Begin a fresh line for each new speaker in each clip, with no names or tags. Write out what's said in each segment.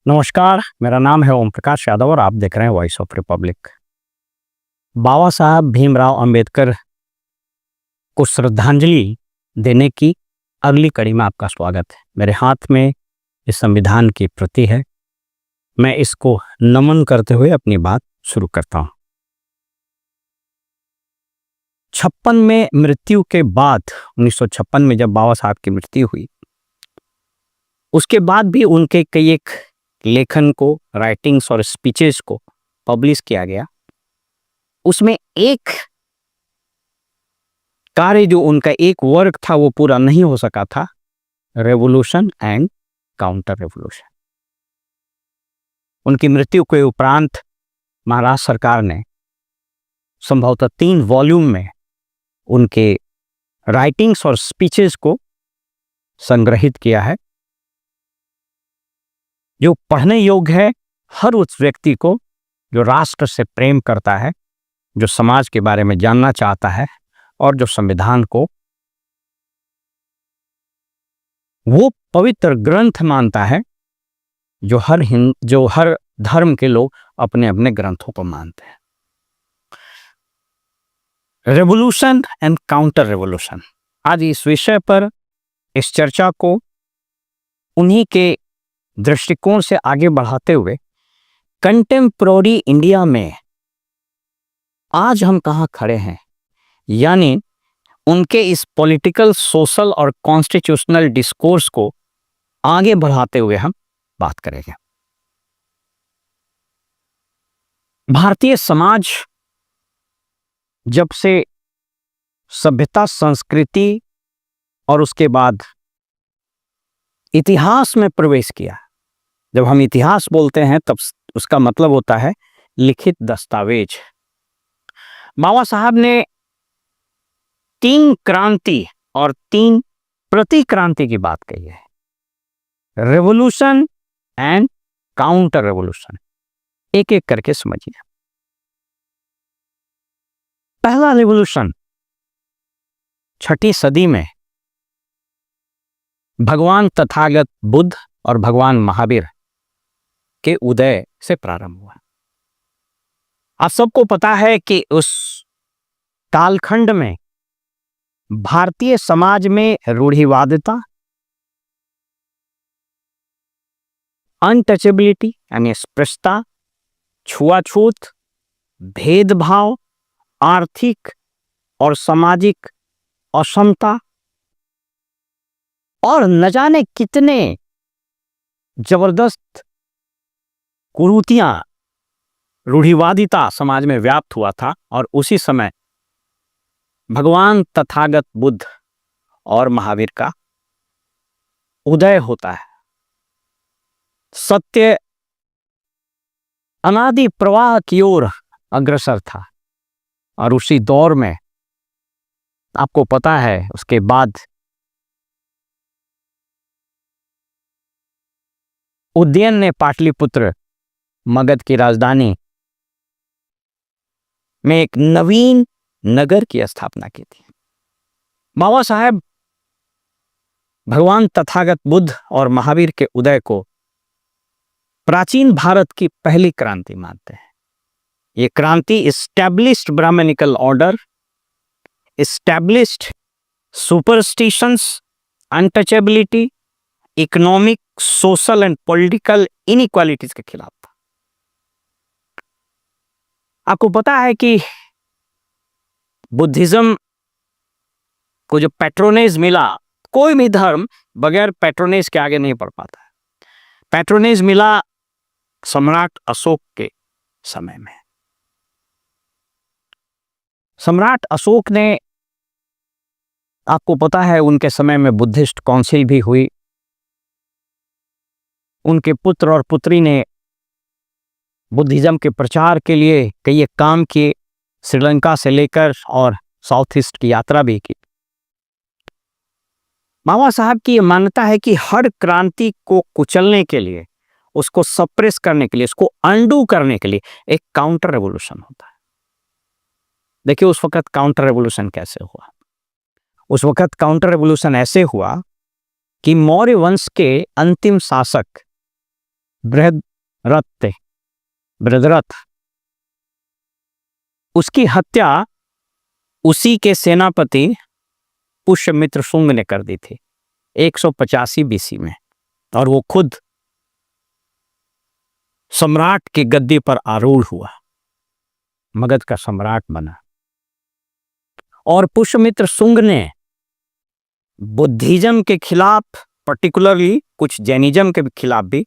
नमस्कार, मेरा नाम है ओम प्रकाश यादव और आप देख रहे हैं वॉइस ऑफ रिपब्लिक। बाबा साहब भीमराव अंबेडकर को श्रद्धांजलि देने की अगली कड़ी में आपका स्वागत है। मेरे हाथ में इस संविधान की प्रति है। मैं इसको नमन करते हुए अपनी बात शुरू करता हूं। 56 में मृत्यु के बाद 1956 में जब बाबा साहब की मृत्यु हुई, उसके बाद भी उनके कई एक लेखन को, राइटिंग्स और स्पीचेस को पब्लिश किया गया। उसमें एक कार्य जो उनका एक वर्क था वो पूरा नहीं हो सका था, रेवोल्यूशन एंड काउंटर रेवोल्यूशन। उनकी मृत्यु के उपरांत महाराष्ट्र सरकार ने संभवतः 3 वॉल्यूम में उनके राइटिंग्स और स्पीचेस को संग्रहित किया है, जो पढ़ने योग्य है हर उस व्यक्ति को जो राष्ट्र से प्रेम करता है, जो समाज के बारे में जानना चाहता है और जो संविधान को वो पवित्र ग्रंथ मानता है जो हर धर्म के लोग अपने अपने ग्रंथों को मानते हैं। रेवोल्यूशन एंड काउंटर रेवोल्यूशन, आज इस विषय पर इस चर्चा को उन्हीं के दृष्टिकोण से आगे बढ़ाते हुए कंटेम्पोररी इंडिया में आज हम कहाँ खड़े हैं, यानी उनके इस पॉलिटिकल, सोशल और कॉन्स्टिट्यूशनल डिस्कोर्स को आगे बढ़ाते हुए हम बात करेंगे। भारतीय समाज जब से सभ्यता, संस्कृति और उसके बाद इतिहास में प्रवेश किया, जब हम इतिहास बोलते हैं तब उसका मतलब होता है लिखित दस्तावेज। बाबा साहब ने 3 क्रांति और 3 प्रतिक्रांति की बात कही है, रेवोल्यूशन एंड काउंटर रेवोल्यूशन। एक एक करके समझिए। पहला रेवोल्यूशन 6ठी सदी में भगवान तथागत बुद्ध और भगवान महावीर के उदय से प्रारंभ हुआ। आप सबको पता है कि उस कालखंड में भारतीय समाज में रूढ़िवादिता, अनटचेबिलिटी यानी अस्पृश्यता, छुआछूत, भेदभाव, आर्थिक और सामाजिक असमता और न जाने कितने जबरदस्त कुरीतियां, रूढ़िवादिता समाज में व्याप्त हुआ था। और उसी समय भगवान तथागत बुद्ध और महावीर का उदय होता है। सत्य अनादि प्रवाह की ओर अग्रसर था और उसी दौर में आपको पता है उसके बाद उदयन ने पाटलिपुत्र, मगध की राजधानी में एक नवीन नगर की स्थापना की थी। बाबा साहब भगवान तथागत बुद्ध और महावीर के उदय को प्राचीन भारत की पहली क्रांति मानते हैं। ये क्रांति established Brahminical order, established superstitions, untouchability, economic, social and political inequalities के खिलाफ था। आपको पता है कि बुद्धिज्म को जो पैट्रोनेज मिला, कोई भी धर्म बगैर पैट्रोनेज के आगे नहीं बढ़ पाता है। पैट्रोनेज मिला सम्राट अशोक के समय में। सम्राट अशोक ने, आपको पता है उनके समय में बुद्धिस्ट काउंसिल भी हुई। उनके पुत्र और पुत्री ने बुद्धिज्म के प्रचार के लिए कई काम किए, श्रीलंका से लेकर और साउथ ईस्ट की यात्रा भी की। बाबा साहब की यह मान्यता है कि हर क्रांति को कुचलने के लिए, उसको सप्रेस करने के लिए, उसको अंडू करने के लिए एक काउंटर रेवोल्यूशन होता है। देखिए उस वक्त काउंटर रेवोल्यूशन कैसे हुआ। उस वक्त काउंटर रेवोल्यूशन ऐसे हुआ कि मौर्य वंश के अंतिम शासक बृहद्रथ बृहद्रथ, उसकी हत्या उसी के सेनापति पुष्यमित्र शुंग ने कर दी थी 185 बीसी में, और वो खुद सम्राट की गद्दी पर आरूढ़ हुआ, मगध का सम्राट बना। और पुष्यमित्र शुंग ने बुद्धिज्म के खिलाफ, पर्टिकुलरली कुछ जैनिज्म के खिलाफ भी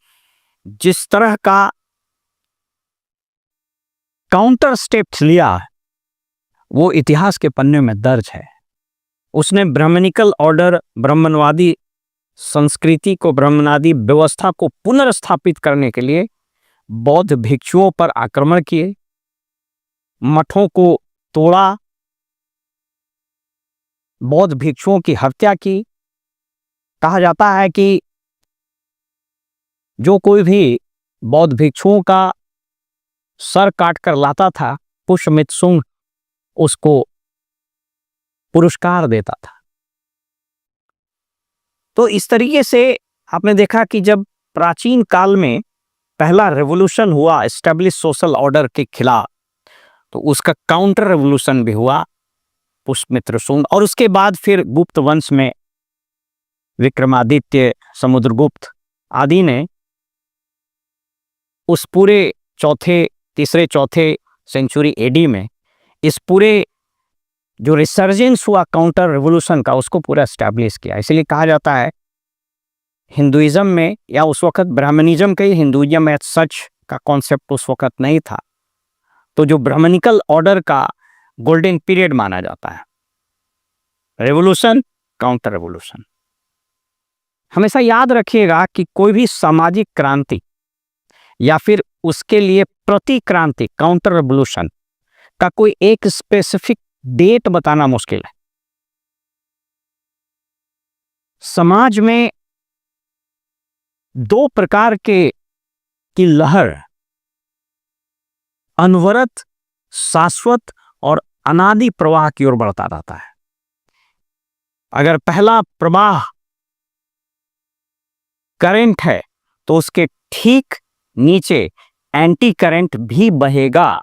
जिस तरह का काउंटर स्टेप्स लिया, वो इतिहास के पन्ने में दर्ज है। उसने ब्राह्मणिकल ऑर्डर, ब्राह्मणवादी संस्कृति को, ब्राह्मणवादी व्यवस्था को पुनर्स्थापित करने के लिए बौद्ध भिक्षुओं पर आक्रमण किए, मठों को तोड़ा, बौद्ध भिक्षुओं की हत्या की। कहा जाता है कि जो कोई भी बौद्ध भिक्षुओं का सर काटकर लाता था, पुष्यमित्र शुंग उसको पुरस्कार देता था। तो इस तरीके से आपने देखा कि जब प्राचीन काल में पहला रेवोल्यूशन हुआ एस्टेब्लिश सोशल ऑर्डर के खिलाफ, तो उसका काउंटर रेवोल्यूशन भी हुआ पुष्यमित्र शुंग। और उसके बाद फिर गुप्त वंश में विक्रमादित्य, समुद्रगुप्त आदि ने उस पूरे तीसरे चौथे सेंचुरी एडी में इस पूरे जो रिसर्जेंस हुआ काउंटर रेवोल्यूशन का, उसको पूरा एस्टैब्लिश किया। इसलिए कहा जाता है हिंदुइज्म में, या उस वक्त ब्राह्मणिज्म का ही, हिंदुइज्म में सच का कॉन्सेप्ट उस वक्त नहीं था, तो जो ब्राह्मणिकल ऑर्डर का गोल्डन पीरियड माना जाता है, रेवोल्यूशन, काउंटर रेवोल्यूशन। हमेशा याद रखिएगा कि कोई भी सामाजिक क्रांति या फिर उसके लिए प्रतिक्रांति, काउंटर रेवोल्यूशन का कोई एक स्पेसिफिक डेट बताना मुश्किल है। समाज में दो प्रकार की लहर, अनवरत, शाश्वत और अनादि प्रवाह की ओर बढ़ता रहता है। अगर पहला प्रवाह करंट है, तो उसके ठीक नीचे एंटी करंट भी बहेगा,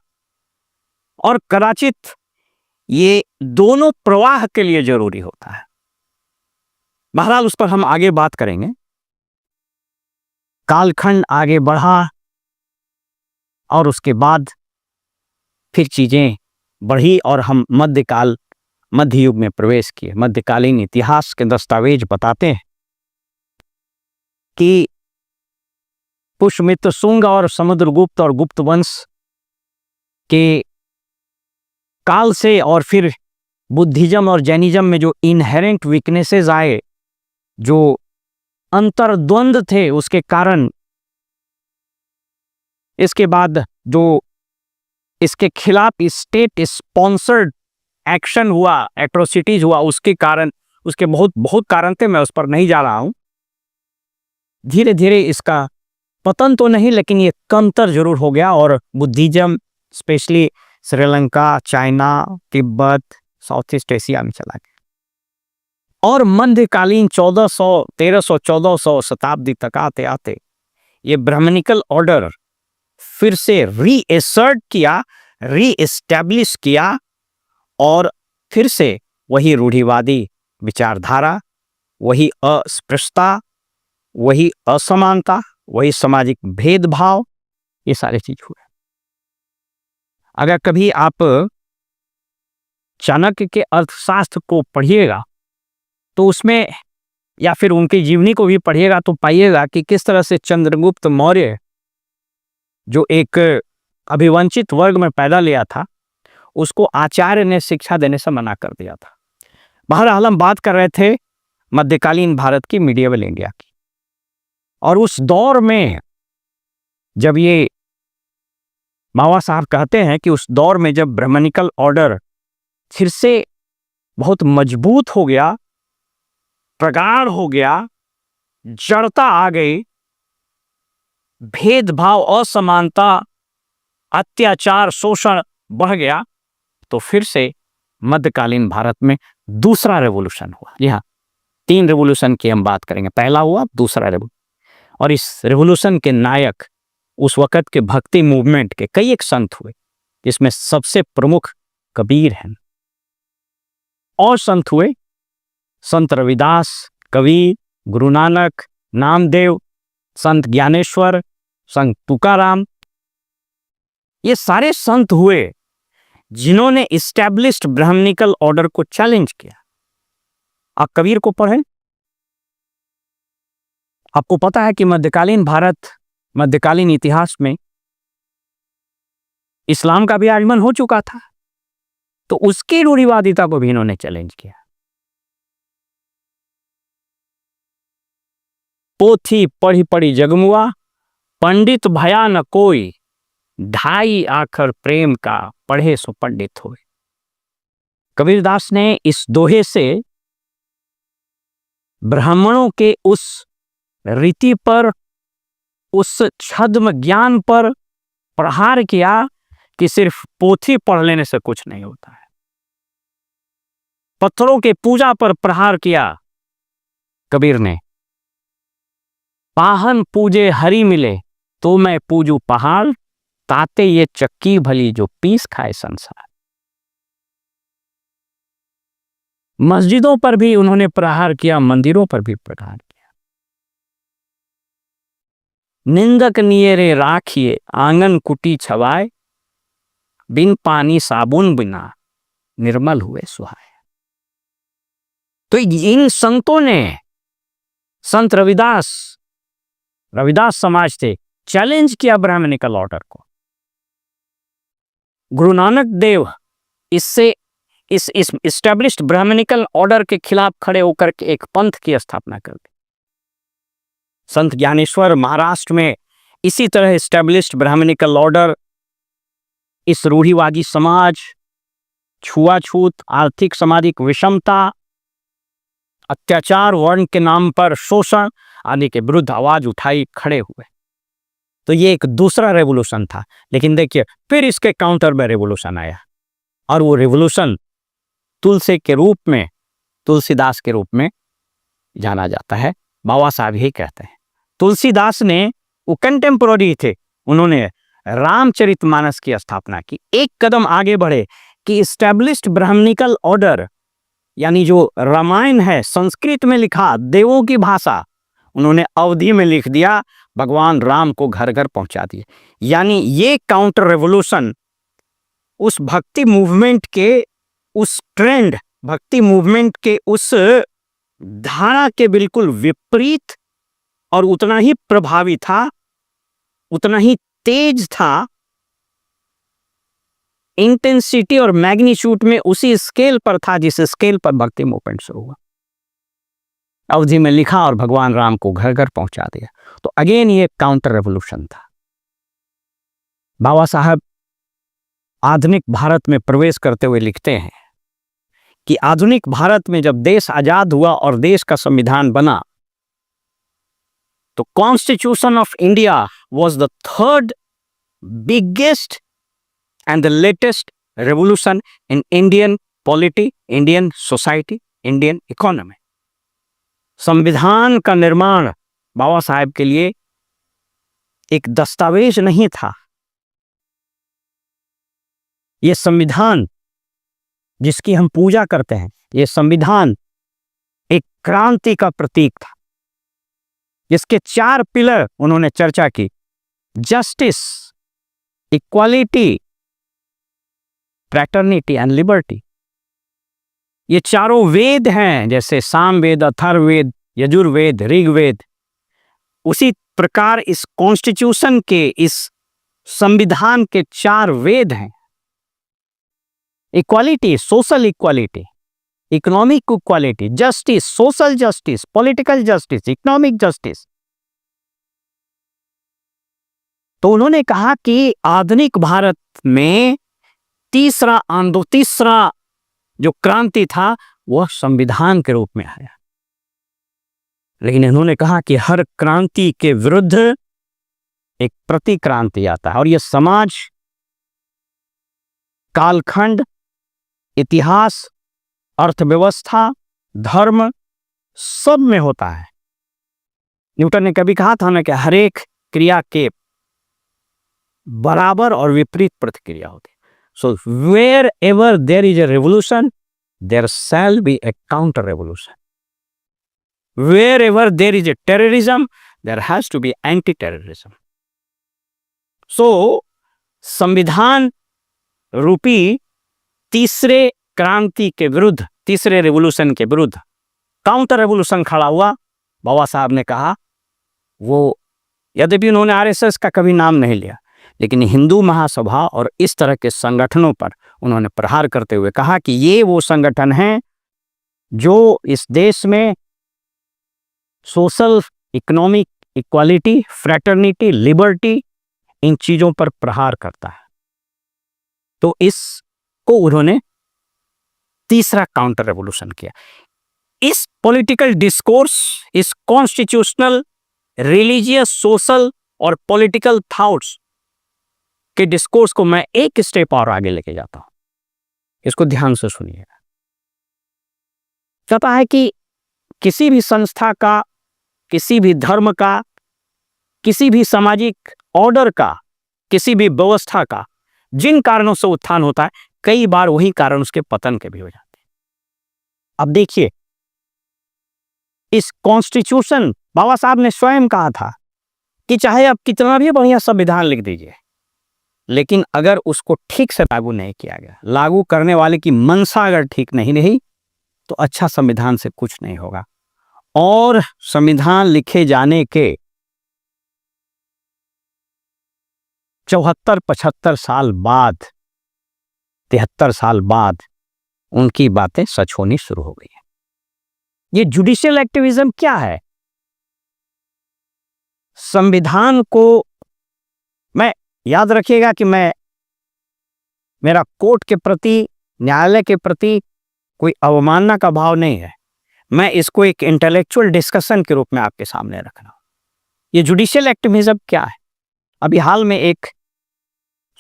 और कदाचित ये दोनों प्रवाह के लिए जरूरी होता है। बहरहाल उस पर हम आगे बात करेंगे। कालखंड आगे बढ़ा और उसके बाद फिर चीजें बढ़ी और हम मध्य युग में प्रवेश किए। मध्यकालीन इतिहास के दस्तावेज बताते हैं कि पुष्यमित्र शुंग और समुद्रगुप्त और गुप्त वंश के काल से, और फिर बुद्धिज्म और जैनिज्म में जो इनहेरेंट वीकनेसेस आए, जो अंतर्द्वंद थे, उसके कारण इसके बाद जो इसके खिलाफ स्टेट स्पॉन्सर्ड एक्शन हुआ, एट्रोसिटीज हुआ, उसके कारण, उसके बहुत कारण थे, मैं उस पर नहीं जा रहा हूं। धीरे धीरे इसका पतन तो नहीं, लेकिन ये कमतर जरूर हो गया, और Buddhism specially Sri Lanka, China, Tibet, south east Asia में चला गया। और मध्यकालीन 1300-1400 शताब्दी तक आते आते ये ब्राह्मणिकल ऑर्डर फिर से रीएसर्ट किया, रीएस्टैब्लिश किया, और फिर से वही रूढ़िवादी विचारधारा, वही अस्पृश्यता, वही असमानता, वही सामाजिक भेदभाव, ये सारे चीज हुए। अगर कभी आप चाणक्य के अर्थशास्त्र को पढ़िएगा, तो उसमें, या फिर उनकी जीवनी को भी पढ़िएगा, तो पाइएगा कि किस तरह से चंद्रगुप्त मौर्य, जो एक अभिवंचित वर्ग में पैदा लिया था, उसको आचार्य ने शिक्षा देने से मना कर दिया था। बहरहाल हम बात कर रहे थे मध्यकालीन भारत की, मिडिएवल इंडिया की। और उस दौर में जब ये मावा साहब कहते हैं कि उस दौर में जब ब्राह्मणिकल ऑर्डर फिर से बहुत मजबूत हो गया, प्रगाढ़ हो गया, जड़ता आ गई, भेदभाव, असमानता, अत्याचार, शोषण बढ़ गया, तो फिर से मध्यकालीन भारत में दूसरा रेवोल्यूशन हुआ। जी हाँ, 3 रेवोल्यूशन की हम बात करेंगे। पहला हुआ, दूसरा रेवोल्यूशन, और इस रेवोल्यूशन के नायक उस वक़्त के भक्ति मूवमेंट के कई एक संत हुए, जिसमें सबसे प्रमुख कबीर हैं। और संत हुए संत रविदास, कबीर, गुरु नानक, नामदेव, संत ज्ञानेश्वर, संत तुकाराम। ये सारे संत हुए जिन्होंने इस्टेब्लिश्ड ब्राह्मणिकल ऑर्डर को चैलेंज किया। आप कबीर को पढ़ें, आपको पता है कि मध्यकालीन भारत, मध्यकालीन इतिहास में इस्लाम का भी आगमन हो चुका था, तो उसकी रूढ़िवादिता को भी इन्होंने चैलेंज किया। पोथी पढ़ी पढ़ी जगमुआ, पंडित भया न कोई, ढाई आखर प्रेम का, पढ़े सो पंडित होए। कबीरदास ने इस दोहे से ब्राह्मणों के उस रीति पर, उस छद्म ज्ञान पर प्रहार किया कि सिर्फ पोथी पढ़ लेने से कुछ नहीं होता है। पत्थरों के पूजा पर प्रहार किया कबीर ने। पाहन पूजे हरि मिले, तो मैं पूजू पहाड़, ताते ये चक्की भली जो पीस खाए संसार। मस्जिदों पर भी उन्होंने प्रहार किया, मंदिरों पर भी प्रहार किया। निंदक नियरे राखिए, आंगन कुटी छवाए, बिन पानी साबुन बिना, निर्मल हुए सुहाए। तो इन संतों ने, संत रविदास समाज थे, चैलेंज किया ब्राह्मणिकल ऑर्डर को। गुरु नानक देव इससे इस इस्टेब्लिश्ड ब्राह्मणिकल ऑर्डर के खिलाफ खड़े होकर के एक पंथ की स्थापना कर दी। संत ज्ञानेश्वर महाराष्ट्र में इसी तरह इस्टेब्लिश्ड ब्राह्मणिकल ऑर्डर, इस रूढ़िवादी समाज, छुआछूत, आर्थिक सामाजिक विषमता, अत्याचार, वर्ण के नाम पर शोषण आदि के विरुद्ध आवाज उठाई, खड़े हुए। तो ये एक दूसरा रेवोल्यूशन था। लेकिन देखिए, फिर इसके काउंटर में रेवोल्यूशन आया, और वो रेवोल्यूशन तुलसीदास के रूप में जाना जाता है। बाबा साहब ही कहते हैं। तुलसीदास ने, वो कंटेम्पोररी थे, उन्होंने रामचरितमानस की स्थापना की। एक कदम आगे बढ़े कि इस्टेब्लिश्ड ब्राह्मणिकल ऑर्डर, यानी जो रामायण है संस्कृत में लिखा, देवों की भाषा, उन्होंने अवधी में लिख दिया, भगवान राम को घर घर पहुंचा दिए। यानी ये काउंटर रेवोल्यूशन उस भक्ति मूवमेंट के, उस ट्रेंड, भक्ति मूवमेंट के उस धारा के बिल्कुल विपरीत, और उतना ही प्रभावी था, उतना ही तेज था, इंटेंसिटी और मैग्नीट्यूड में उसी स्केल पर था जिस स्केल पर भक्ति मूवमेंट शुरू हुआ। अवधि में लिखा और भगवान राम को घर घर पहुंचा दिया। तो अगेन ये काउंटर रेवोल्यूशन था। बाबा साहब आधुनिक भारत में प्रवेश करते हुए लिखते हैं कि आधुनिक भारत में जब देश आजाद हुआ और देश का संविधान बना, तो constitution of India was the third biggest and the latest revolution in Indian polity, Indian society, Indian economy. संविधान का निर्माण बाबा साहब के लिए एक दस्तावेज नहीं था। ये संविधान जिसकी हम पूजा करते हैं, ये संविधान एक क्रांति का प्रतीक था, जिसके 4 पिलर उन्होंने चर्चा की: justice, equality, fraternity and liberty. ये चारों वेद हैं, जैसे सामवेद, अथर्ववेद, यजुर्वेद, ऋग्वेद। उसी प्रकार इस कॉन्स्टिट्यूशन के, इस संविधान के 4 वेद हैं: equality, social equality, economic equality, justice, social justice, political justice, economic justice. तो उन्होंने कहा कि आधुनिक भारत में तीसरा जो क्रांति था वह संविधान के रूप में आया। लेकिन इन्होंने कहा कि हर क्रांति के विरुद्ध एक प्रतिक्रांति आता है, और यह समाज, कालखंड, इतिहास, अर्थव्यवस्था, धर्म सब में होता है। न्यूटन ने कभी कहा था ना कि हर एक क्रिया के बराबर और विपरीत प्रतिक्रिया होती है. So wherever there is a revolution, there shall be a counter revolution. Wherever there is a terrorism, there has to be anti-terrorism. So, संविधान रूपी तीसरे क्रांति के विरुद्ध, तीसरे रेवोल्यूशन के विरुद्ध काउंटर रेवोल्यूशन खड़ा हुआ. बाबा साहब ने कहा, वो यद्यपि उन्होंने आरएसएस का कभी नाम नहीं लिया, लेकिन हिंदू महासभा और इस तरह के संगठनों पर उन्होंने प्रहार करते हुए कहा कि ये वो संगठन हैं जो इस देश में social, economic equality, fraternity, liberty, इन चीजों पर प्रहार करता है. तो इसको उन्होंने तीसरा काउंटर रेवोल्यूशन किया. इस पॉलिटिकल डिस्कोर्स, इस कॉन्स्टिट्यूशनल, रिलीजियस, सोशल और पॉलिटिकल थॉट्स के डिस्कोर्स को मैं एक स्टेप और आगे लेके जाता हूं. इसको ध्यान से सुनिएगा. कहता है कि किसी भी संस्था का, किसी भी धर्म का, किसी भी सामाजिक ऑर्डर का, किसी भी व्यवस्था का जिन कारणों से उत्थान होता है, कई बार वही कारण उसके पतन के भी हो जाते हैं. अब देखिए, इस कॉन्स्टिट्यूशन, बाबा साहब ने स्वयं कहा था कि चाहे आप कितना भी बढ़िया संविधान लिख दीजिए, लेकिन अगर उसको ठीक से लागू नहीं किया गया, लागू करने वाले की मंशा अगर ठीक नहीं रही, तो अच्छा संविधान से कुछ नहीं होगा. और संविधान लिखे जाने के 74-75 साल बाद, 73 साल बाद उनकी बातें सच होनी शुरू हो गई है. ये जुडिशियल एक्टिविज्म क्या है? संविधान को, मैं याद रखिएगा कि मेरा कोर्ट के प्रति, न्यायालय के प्रति कोई अवमानना का भाव नहीं है. मैं इसको एक इंटेलेक्चुअल डिस्कशन के रूप में आपके सामने रख रहा हूं. ये जुडिशियल एक्टिविज्म क्या है? अभी हाल में एक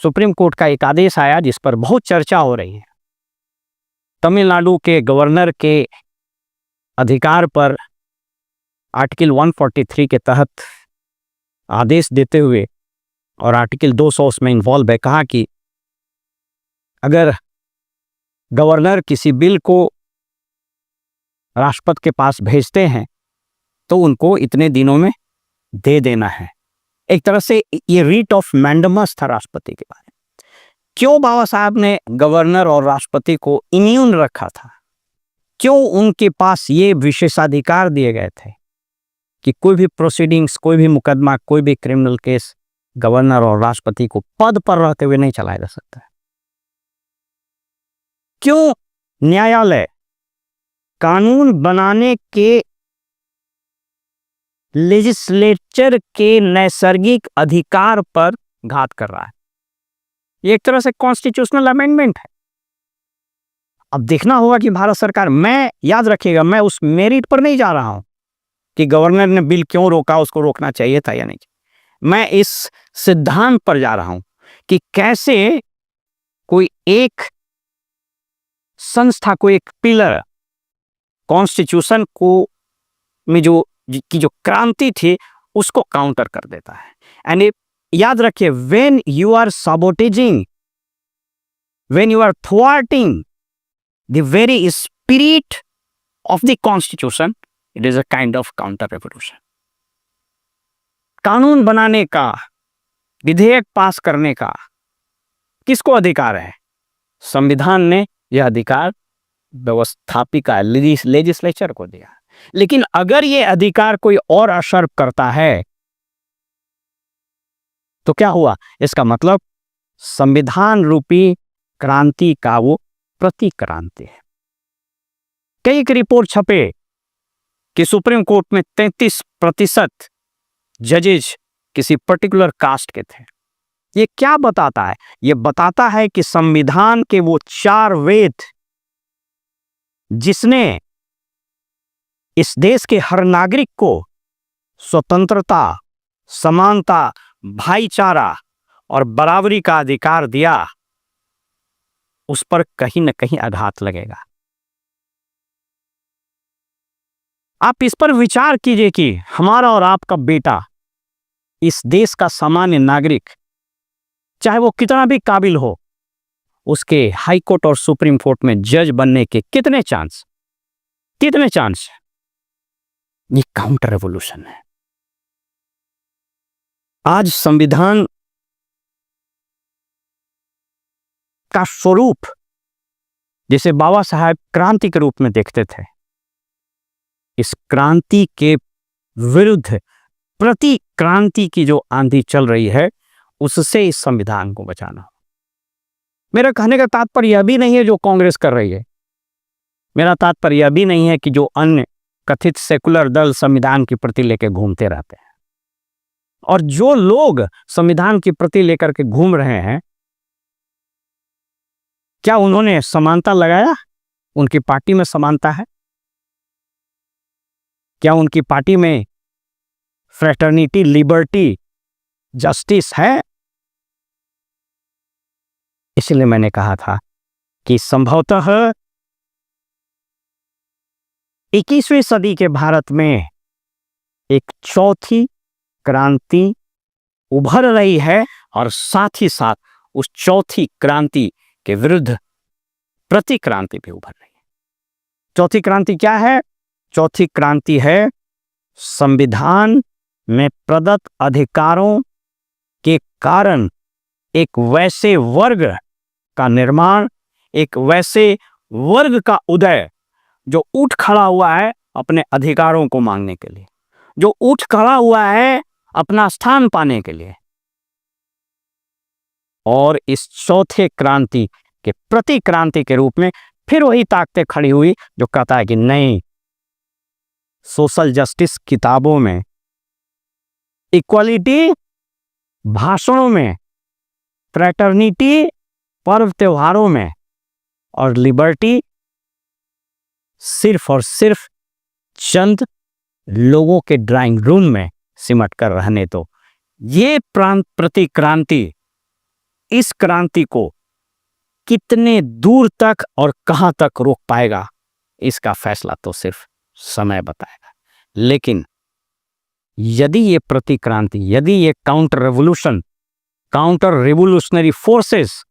सुप्रीम कोर्ट का एक आदेश आया जिस पर बहुत चर्चा हो रही है. तमिलनाडु के गवर्नर के अधिकार पर आर्टिकल 143 के तहत आदेश देते हुए, और आर्टिकल 200 उसमें इन्वॉल्व है, कहा कि अगर गवर्नर किसी बिल को राष्ट्रपति के पास भेजते हैं तो उनको इतने दिनों में दे देना है. एक तरह से ये रीट ऑफ मैंडमस था राष्ट्रपति के बारे में. क्यों बाबा साहब ने गवर्नर और राष्ट्रपति को इम्यून रखा था? क्यों उनके पास ये विशेषाधिकार दिए गए थे कि कोई भी प्रोसीडिंग्स, कोई भी मुकदमा, कोई भी क्रिमिनल केस गवर्नर और राष्ट्रपति को पद पर रहते हुए नहीं चलाया जा सकता है? क्यों न्यायालय कानून बनाने के, लेजिस्लेचर के नैसर्गिक अधिकार पर घात कर रहा है? ये एक तरह से कॉन्स्टिट्यूशनल अमेंडमेंट है. अब देखना होगा कि भारत सरकार, मैं, याद रखिएगा, मैं उस मेरिट पर नहीं जा रहा हूं कि गवर्नर ने बिल क्यों रोका, उसको रोकना चाहिए था या नहीं. मैं इस सिद्धांत पर जा रहा हूं कि कैसे कोई एक संस्था को, एक पिलर, कॉन्स्टिट्यूशन को में जो क्रांति थी, उसको काउंटर कर देता है. एंड याद रखिए, when you are sabotaging, when you are thwarting the very spirit of the constitution, it is a kind of counter revolution. कानून बनाने का, विधेयक पास करने का किसको अधिकार है? संविधान ने यह अधिकार व्यवस्थापिका, लेजिस्लेचर को दिया. लेकिन अगर ये अधिकार कोई और अशर्प करता है तो क्या हुआ? इसका मतलब संविधान रूपी क्रांति का वो प्रतिक्रांति है. कई एक रिपोर्ट छपे कि सुप्रीम कोर्ट में 33% जजेज किसी पर्टिकुलर कास्ट के थे. ये क्या बताता है? ये बताता है कि संविधान के वो 4 वेद, जिसने इस देश के हर नागरिक को स्वतंत्रता, समानता, भाईचारा और बराबरी का अधिकार दिया, उस पर कहीं न कहीं आघात लगेगा. आप इस पर विचार कीजिए कि हमारा और आपका बेटा, इस देश का सामान्य नागरिक, चाहे वो कितना भी काबिल हो, उसके हाई कोर्ट और सुप्रीम कोर्ट में जज बनने के कितने चांस है? ये काउंटर रेवोल्यूशन है। आज संविधान का स्वरूप जिसे बाबा साहब क्रांति के रूप में देखते थे, इस क्रांति के विरुद्ध प्रति क्रांति की जो आंधी चल रही है, उससे इस संविधान को बचाना। मेरा कहने का तात्पर्य यह भी नहीं है जो कांग्रेस कर रही है, मेरा तात्पर्य यह भी नहीं है कि जो अन्य कथित सेकुलर दल संविधान की प्रति लेकर घूमते रहते हैं। और जो लोग संविधान की प्रति लेकर के घूम रहे हैं, क्या उन्होंने समानता लगाया? उनकी पार्टी में समानता है? क्या उनकी पार्टी में फ्रेटर्निटी, लिबर्टी, जस्टिस है? इसलिए मैंने कहा था कि संभवतः 21वीं सदी के भारत में एक चौथी क्रांति उभर रही है और साथ ही साथ उस चौथी क्रांति के विरुद्ध प्रति क्रांति भी उभर रही है। चौथी क्रांति क्या है? चौथी क्रांति है संविधान में प्रदत्त अधिकारों के कारण एक वैसे वर्ग का निर्माण, एक वैसे वर्ग का उदय जो उठ खड़ा हुआ है अपने अधिकारों को मांगने के लिए, जो उठ खड़ा हुआ है अपना स्थान पाने के लिए। और इस चौथे क्रांति के प्रति क्रांति के रूप में फिर वही ताकतें खड़ी हुई जो कहता है कि नहीं, सोशल जस्टिस किताबों में, इक्वालिटी भाषणों में, फ्रेटर्निटी पर्व त्योहारों में, और लिबर्टी सिर्फ और सिर्फ चंद लोगों के ड्राइंग रूम में सिमट कर रहने दो। ये प्रति क्रांति इस क्रांति को कितने दूर तक और कहां तक रोक पाएगा, इसका फैसला तो सिर्फ समय बताएगा। लेकिन यदि ये प्रति क्रांति, यदि ये काउंटर रिवोल्यूशनरी फोर्सेस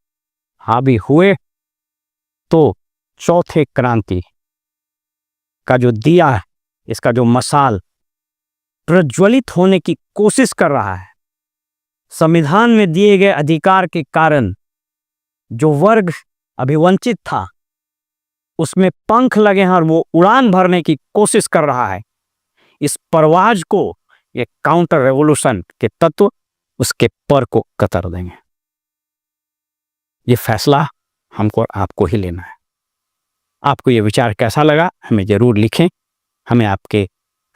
हावी हुए, तो चौथे क्रांति का जो दिया है, इसका जो मशाल प्रज्वलित होने की कोशिश कर रहा है, संविधान में दिए गए अधिकार के कारण जो वर्ग अभिवंचित था उसमें पंख लगे हैं और वो उड़ान भरने की कोशिश कर रहा है, इस परवाज को ये काउंटर रेवोल्यूशन के तत्व उसके पर को कतर देंगे। ये फैसला हमको और आपको ही लेना है। आपको ये विचार कैसा लगा हमें जरूर लिखें। हमें आपके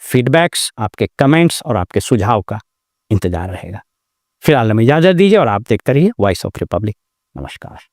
फीडबैक्स, आपके कमेंट्स और आपके सुझाव का इंतजार रहेगा। फिलहाल हमें इजाजत दीजिए और आप देखते रहिए वॉइस ऑफ रिपब्लिक। नमस्कार।